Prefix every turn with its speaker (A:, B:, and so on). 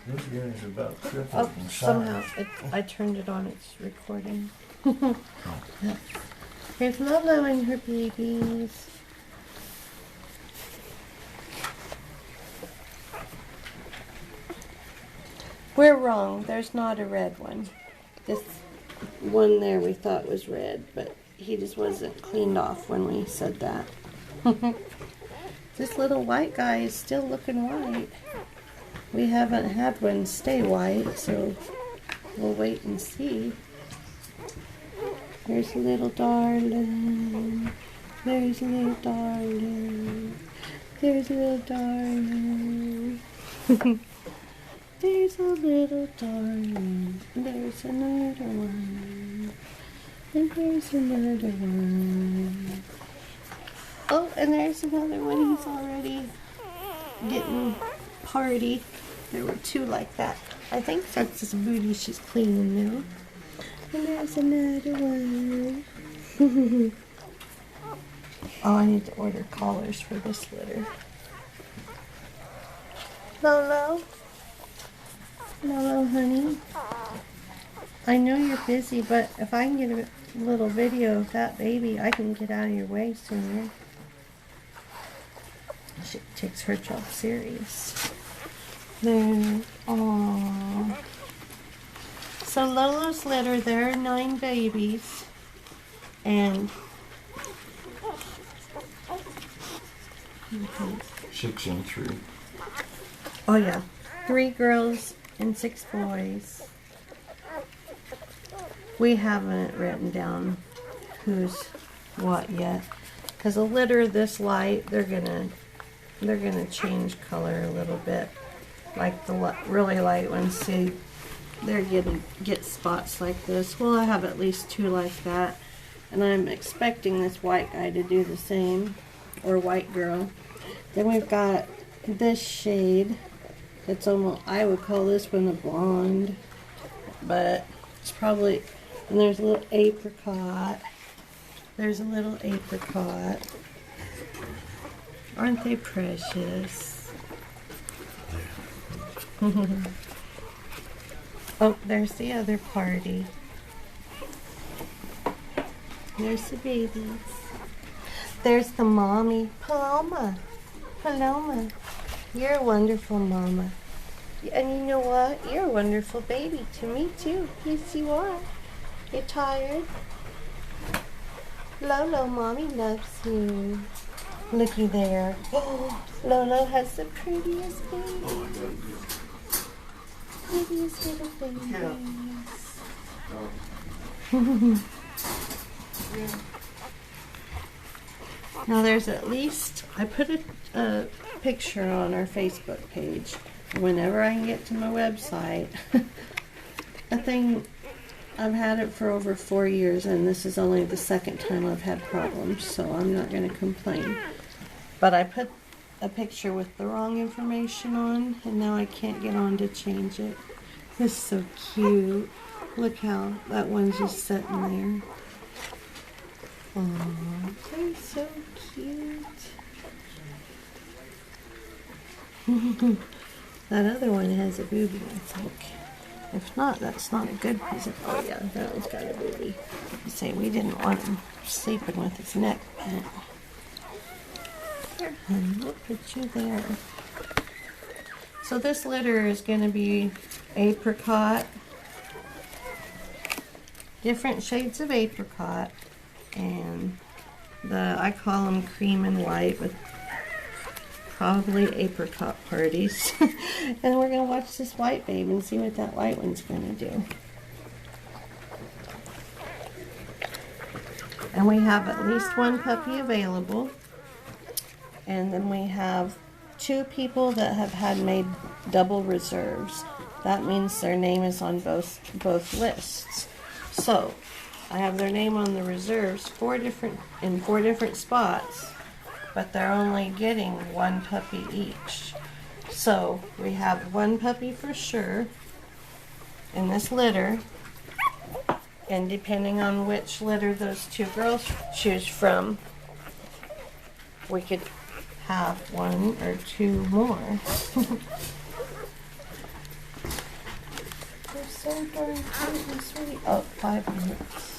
A: This guy's about triple
B: Oh,
A: in size.
B: somehow I turned it on. It's recording. Here's Lolo and her babies. We're wrong. There's not a red one. This one there we thought was red, but he just wasn't cleaned off when we said that. This little white guy is still looking white. We haven't had one stay white, so we'll wait and see. There's a little darling. There's a little darling. There's a little darling. There's a little darling. There's another one. And there's another one. Oh, and there's another one. He's already getting party. There were two like that. I think that's his booty she's cleaning now. And there's another one. Oh, I need to order collars for this litter. Lolo? Lolo, honey? I know you're busy, but if I can get a little video of that baby, I can get out of your way sooner. She takes her job serious. There. Aww. So Lolo's litter, there are 9 babies. And
A: 6 and 3.
B: oh yeah, 3 girls and 6 boys. We haven't written down who's what yet, because a litter this light, they're gonna change color a little bit. Like the really light ones, see, they're get spots like this. Well, I have at least 2 like that, and I'm expecting this white guy to do the same, or white girl. Then we've got this shade. It's almost, I would call this one a blonde, but it's probably, and there's a little apricot. There's a little apricot. Aren't they precious? Oh, there's the other party. There's the babies. There's the mommy. Paloma. Paloma. You're a wonderful mama. And you know what? You're a wonderful baby to me too. Yes, you are. You're tired? Lolo, mommy loves you. Looky there. Oh, Lolo has the prettiest baby. Prettiest little babies. Now there's at least, I put a picture on our Facebook page. Whenever I can get to my website. I think I've had it for over 4 years, and this is only the 2nd time I've had problems, so I'm not going to complain. But I put a picture with the wrong information on, and now I can't get on to change it. This is so cute. Look how that one's just sitting there. Aww, they're so cute. That other one has a booby, I think. If not, that's not a good present. Oh yeah, that one's got a booby. Say we didn't want him sleeping with his neck bent. Here, honey, we'll put you there. So this litter is going to be apricot, different shades of apricot, and I call them cream and white, with probably apricot parties. And we're going to watch this white baby and see what that white one's going to do. And we have at least 1 puppy available. And then we have 2 people that have had made double reserves. That means their name is on both lists. So I have their name on the reserves in 4 different spots, but they're only getting 1 puppy each. So we have 1 puppy for sure in this litter, and depending on which litter those 2 girls choose from, we could have 1 or 2 more. They're so darn cute and sweet. Oh, 5 minutes.